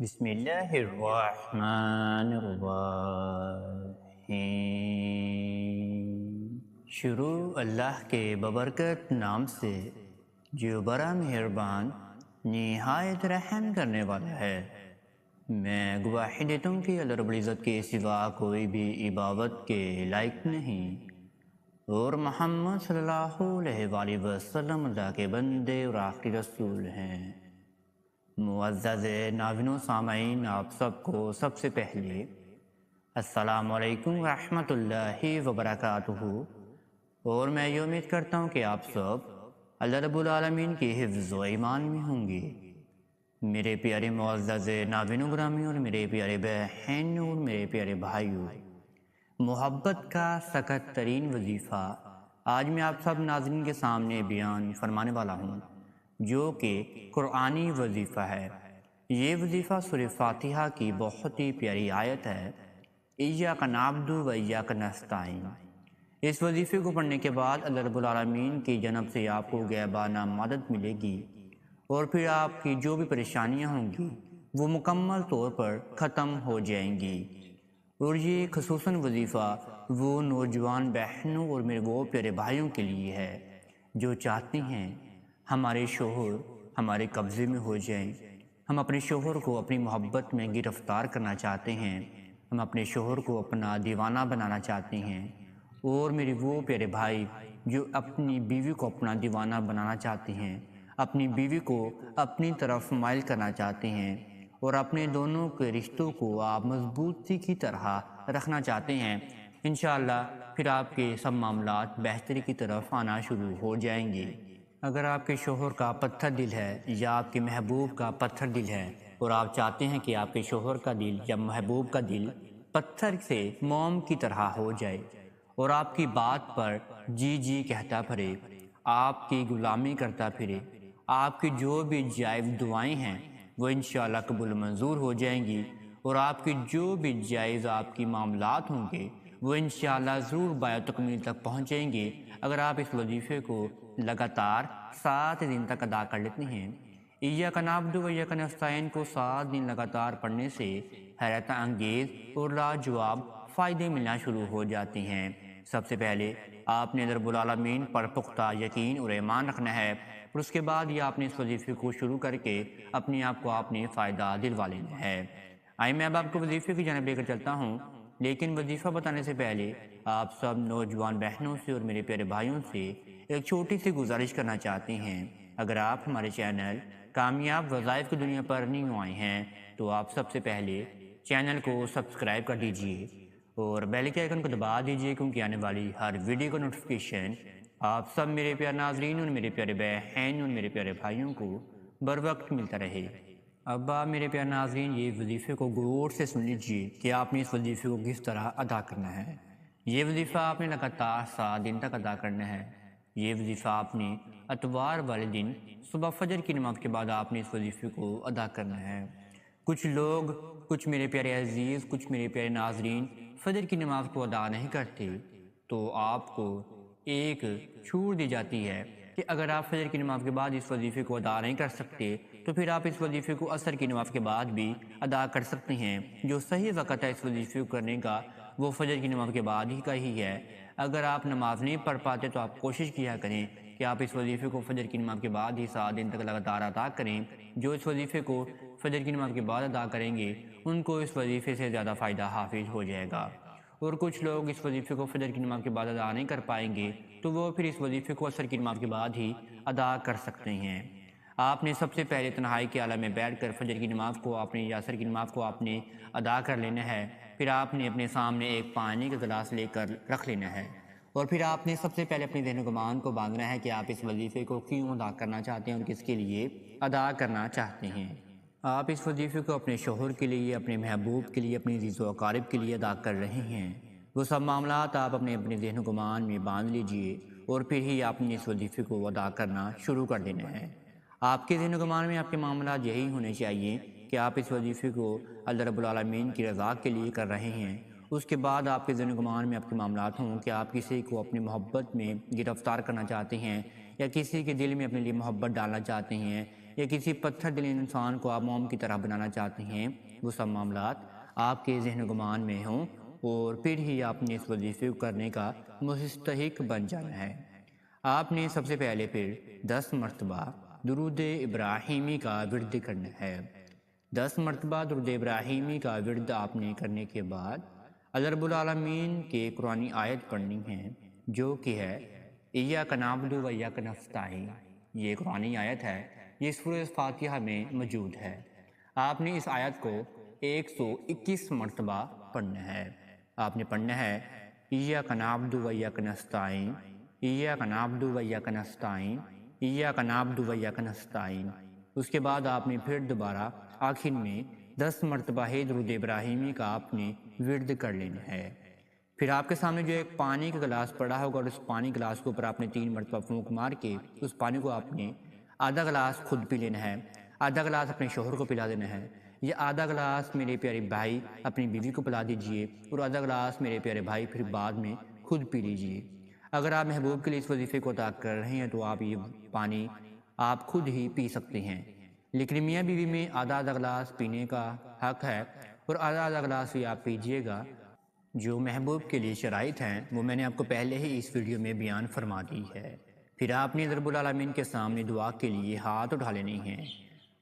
بسم اللہ الرحمن الرحیم۔ شروع اللہ کے ببرکت نام سے جو بڑا مہربان نہایت رحم کرنے والا ہے۔ میں گواہی دیتا ہوں کہ اللہ رب العزت کے سوا کوئی بھی عبادت کے لائق نہیں، اور محمد صلی اللہ علیہ وآلہ وسلم اللہ کے بندے اور آخری رسول ہیں۔ معزز ناظرین و سامعین، آپ سب کو سب سے پہلے السلام علیکم ورحمۃ اللہ وبرکاتہ، اور میں یہ امید کرتا ہوں کہ آپ سب اللہ رب العالمین کے حفظ و ایمان میں ہوں گے۔ میرے پیارے معزز ناظرین و گرامی اور میرے پیارے بہن اور میرے پیارے بھائیوں، محبت کا سخت ترین وظیفہ آج میں آپ سب ناظرین کے سامنے بیان فرمانے والا ہوں، جو کہ قرآنی وظیفہ ہے۔ یہ وظیفہ سورہ فاتحہ کی بہت ہی پیاری آیت ہے، ایاک نعبد و ایاک نستعین۔ اس وظیفے کو پڑھنے کے بعد اللہ رب العالمین کی جانب سے آپ کو غیبانہ مدد ملے گی، اور پھر آپ کی جو بھی پریشانیاں ہوں گی وہ مکمل طور پر ختم ہو جائیں گی۔ اور یہ خصوصاً وظیفہ وہ نوجوان بہنوں اور میرے وہ پیارے بھائیوں کے لیے ہے جو چاہتے ہیں ہمارے شوہر ہمارے قبضے میں ہو جائیں، ہم اپنے شوہر کو اپنی محبت میں گرفتار کرنا چاہتے ہیں، ہم اپنے شوہر کو اپنا دیوانہ بنانا چاہتے ہیں، اور میرے وہ پیارے بھائی جو اپنی بیوی کو اپنا دیوانہ بنانا چاہتے ہیں، اپنی بیوی کو اپنی طرف مائل کرنا چاہتے ہیں، اور اپنے دونوں کے رشتوں کو آپ مضبوطی کی طرح رکھنا چاہتے ہیں، انشاءاللہ پھر آپ کے سب معاملات بہتری کی طرف آنا شروع ہو جائیں گے۔ اگر آپ کے شوہر کا پتھر دل ہے یا آپ کے محبوب کا پتھر دل ہے، اور آپ چاہتے ہیں کہ آپ کے شوہر کا دل یا محبوب کا دل پتھر سے موم کی طرح ہو جائے، اور آپ کی بات پر جی جی کہتا پھرے، آپ کی غلامی کرتا پھرے، آپ کی جو بھی جائز دعائیں ہیں وہ انشاءاللہ قبول منظور ہو جائیں گی، اور آپ کی جو بھی جائز آپ کی معاملات ہوں گے وہ انشاءاللہ ضرور بایع تکمیل تک پہنچیں گے، اگر آپ اس وظیفے کو لگاتار 7 دن تک ادا کر لیتے ہیں۔ ایاک نعبد و ایاک نستعین کو 7 دن لگاتار پڑھنے سے حیرت انگیز اور لاجواب فائدے ملنا شروع ہو جاتے ہیں۔ سب سے پہلے آپ نے رب العالمین پر پختہ یقین اور ایمان رکھنا ہے، اور اس کے بعد یہ آپ نے اس وظیفے کو شروع کر کے اپنے آپ کو آپ نے فائدہ دلوا لینا ہے۔ آئیے میں اب آپ کو وظیفے کی جانب لے کر چلتا ہوں، لیکن وظیفہ بتانے سے پہلے آپ سب نوجوان بہنوں سے اور میرے پیارے بھائیوں سے ایک چھوٹی سی گزارش کرنا چاہتے ہیں۔ اگر آپ ہمارے چینل کامیاب وظائف کی دنیا پر نیو آئے ہیں تو آپ سب سے پہلے چینل کو سبسکرائب کر دیجئے اور بیل کے آئیکن کو دبا دیجئے، کیونکہ آنے والی ہر ویڈیو کا نوٹیفیکیشن آپ سب میرے پیارے ناظرین اور میرے پیارے بہن اور میرے پیارے بھائیوں کو بر وقت ملتا رہے۔ اب آپ میرے پیارے ناظرین یہ وظیفے کو غور سے سن لیجئے کہ آپ نے اس وظیفے کو کس طرح ادا کرنا ہے۔ یہ وظیفہ آپ نے لگاتار 7 دن تک ادا کرنا ہے۔ یہ وظیفہ آپ نے اتوار والے دن صبح فجر کی نماز کے بعد آپ نے اس وظیفے کو ادا کرنا ہے۔ کچھ لوگ، کچھ میرے پیارے عزیز، کچھ میرے پیارے ناظرین فجر کی نماز کو ادا نہیں کرتے، تو آپ کو ایک چھوٹ دی جاتی ہے کہ اگر آپ فجر کی نماز کے بعد اس وظیفے کو ادا نہیں کر سکتے تو پھر آپ اس وظیفے کو عصر کی نماز کے بعد بھی ادا کر سکتے ہیں۔ جو صحیح وقت ہے اس وظیفے کو کرنے کا وہ فجر کی نماز کے بعد ہی کا ہی ہے۔ اگر آپ نماز نہیں پڑھ پاتے تو آپ کوشش کیا کریں کہ آپ اس وظیفے کو فجر کی نماز کے بعد ہی 7 دن تک لگاتار ادا کریں۔ جو اس وظیفے کو فجر کی نماز کے بعد ادا کریں گے ان کو اس وظیفے سے زیادہ فائدہ حاصل ہو جائے گا، اور کچھ لوگ اس وظیفے کو فجر کی نماز کے بعد ادا نہیں کر پائیں گے تو وہ پھر اس وظیفے کو عصر کی نماز کے بعد ہی ادا کر سکتے ہیں۔ آپ نے سب سے پہلے تنہائی کے عالم میں بیٹھ کر فجر کی نماز کو آپ نے یا عصر کی نماز کو آپ نے ادا کر لینا ہے۔ پھر آپ نے اپنے سامنے ایک پانی کا گلاس لے کر رکھ لینا ہے، اور پھر آپ نے سب سے پہلے اپنے ذہن و گمان کو باندھنا ہے کہ آپ اس وظیفے کو کیوں ادا کرنا چاہتے ہیں اور کس کے لیے ادا کرنا چاہتے ہیں۔ آپ اس وظیفے کو اپنے شوہر کے لیے، اپنے محبوب کے لیے، اپنے عزیز و اقارب کے لیے ادا کر رہے ہیں۔ وہ سب معاملات آپ اپنے ذہن و گمان میں باندھ لیجئے، اور پھر ہی آپ نے اس وظیفے کو ادا کرنا شروع کر دینا ہے۔ آپ کے ذہن و گمان میں آپ کے معاملات یہی ہونے چاہیے کہ آپ اس وظیفے کو اللہ رب العالمین کی رضا کے لیے کر رہے ہیں۔ اس کے بعد آپ کے ذہن و گمان میں آپ کے معاملات ہوں کہ آپ کسی کو اپنی محبت میں گرفتار کرنا چاہتے ہیں، یا کسی کے دل میں اپنے لیے محبت ڈالنا چاہتے ہیں، یا کسی پتھر دل انسان کو آپ موم کی طرح بنانا چاہتے ہیں، وہ سب معاملات آپ کے ذہن و گمان میں ہوں اور پھر ہی آپ نے اس وظیفے کو کرنے کا مستحق بن جانا ہے۔ آپ نے سب سے پہلے پھر 10 مرتبہ درود ابراہیمی کا ورد کرنا ہے۔ 10 مرتبہ درود ابراہیمی کا ورد آپ نے کرنے کے بعد اللہ رب العالمین کے قرآنی آیت پڑھنی ہے، جو کہ ہے ایاک نعبد و ایاک نستعین۔ یہ قرآنی آیت ہے، یہ سورہ فاتحہ میں موجود ہے۔ آپ نے اس آیت کو 121 مرتبہ پڑھنا ہے۔ آپ نے پڑھنا ہے ایاک نعبد و ایاک نستعین، ایاک نعبد و ایاک نستعین، ایاک نعبد و ایاک نستعین۔ اس کے بعد آپ نے پھر دوبارہ آخر میں 10 مرتبہ درود ابراہیمی کا آپ نے ورد کر لینا ہے۔ پھر آپ کے سامنے جو ایک پانی کا گلاس پڑا ہوگا اور اس پانی گلاس کے اوپر آپ نے 3 مرتبہ پھونک مار کے اس پانی کو آپ نے آدھا گلاس خود پی لینا ہے، آدھا گلاس اپنے شوہر کو پلا دینا ہے، یا آدھا گلاس میرے پیارے بھائی اپنی بیوی کو پلا دیجئے اور آدھا گلاس میرے پیارے بھائی پھر بعد میں خود پی لیجئے۔ اگر آپ محبوب کے لیے اس وظیفے کو ادا کر رہے ہیں تو آپ یہ پانی آپ خود ہی پی سکتے ہیں، لیکن میاں بیوی میں آدھا آدھا گلاس پینے کا حق ہے اور آدھا آدھا گلاس بھی آپ پیجئے گا۔ جو محبوب کے لیے شرائط ہیں وہ میں نے آپ کو پہلے ہی اس ویڈیو میں بیان فرما دی ہے۔ پھر آپ نے رب العالمین کے سامنے دعا کے لیے ہاتھ اٹھا لینے ہیں۔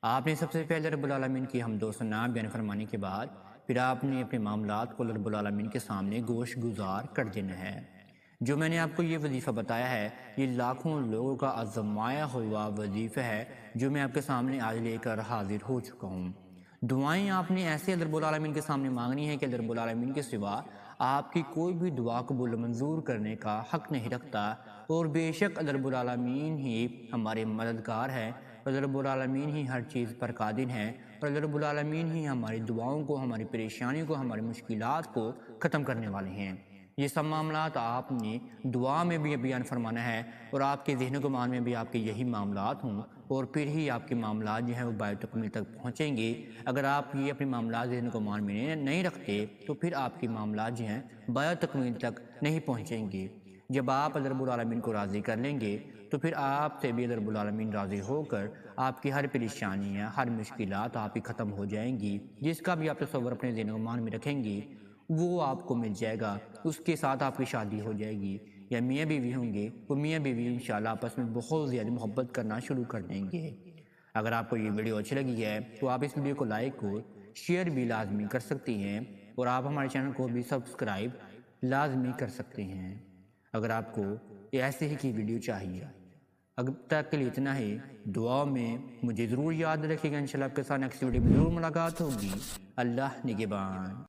آپ نے سب سے پہلے رب العالمین کی حمد و ثنا بیان فرمانے کے بعد پھر آپ نے اپنے معاملات کو رب العالمین کے سامنے گوش گزار کر دینا ہے۔ جو میں نے آپ کو یہ وظیفہ بتایا ہے، یہ لاکھوں لوگوں کا آزمایا ہوا وظیفہ ہے جو میں آپ کے سامنے آج لے کر حاضر ہو چکا ہوں۔ دعائیں آپ نے ایسے رب العالمین کے سامنے مانگنی ہے کہ رب العالمین کے سوا آپ کی کوئی بھی دعا قبول منظور کرنے کا حق نہیں رکھتا، اور بے شک رب العالمین ہی ہمارے مددگار ہیں، اور رب العالمین ہی ہر چیز پر قادر ہیں، اور رب العالمین ہی ہماری دعاؤں کو، ہماری پریشانیوں کو، ہماری مشکلات کو ختم کرنے والے ہیں۔ یہ سب معاملات آپ نے دعا میں بھی بیان فرمانا ہے اور آپ کے ذہن و گمان میں بھی آپ کے یہی معاملات ہوں، اور پھر ہی آپ کے معاملات جو ہیں وہ بائے تکمیل تک پہنچیں گے۔ اگر آپ یہ اپنے معاملات ذہن و گمان میں نہیں رکھتے تو پھر آپ کے معاملات جو ہیں بائے تکمیل تک نہیں پہنچیں گے۔ جب آپ رب العالمین کو راضی کر لیں گے تو پھر آپ سے بھی رب العالمین راضی ہو کر آپ کی ہر پریشانیاں، ہر مشکلات آپ کی ختم ہو جائیں گی۔ جس کا بھی آپ تصور اپنے ذہن و گمان میں رکھیں گے وہ آپ کو مل جائے گا، اس کے ساتھ آپ کی شادی ہو جائے گی، یا میاں بیوی ہوں گے وہ میاں بیوی انشاءاللہ آپس میں بہت زیادہ محبت کرنا شروع کر دیں گے۔ اگر آپ کو یہ ویڈیو اچھی لگی ہے تو آپ اس ویڈیو کو لائک اور شیئر بھی لازمی کر سکتے ہیں، اور آپ ہمارے چینل کو بھی سبسکرائب لازمی کر سکتے ہیں اگر آپ کو ایسے ہی کی ویڈیو چاہیے۔ اب تک کے لیے اتنا ہی، دعا میں مجھے ضرور یاد رکھیے گا، انشاءاللہ آپ کے ساتھ نیکسٹ ویڈیو میں ضرور ملاقات ہوگی۔ اللہ نگہبان۔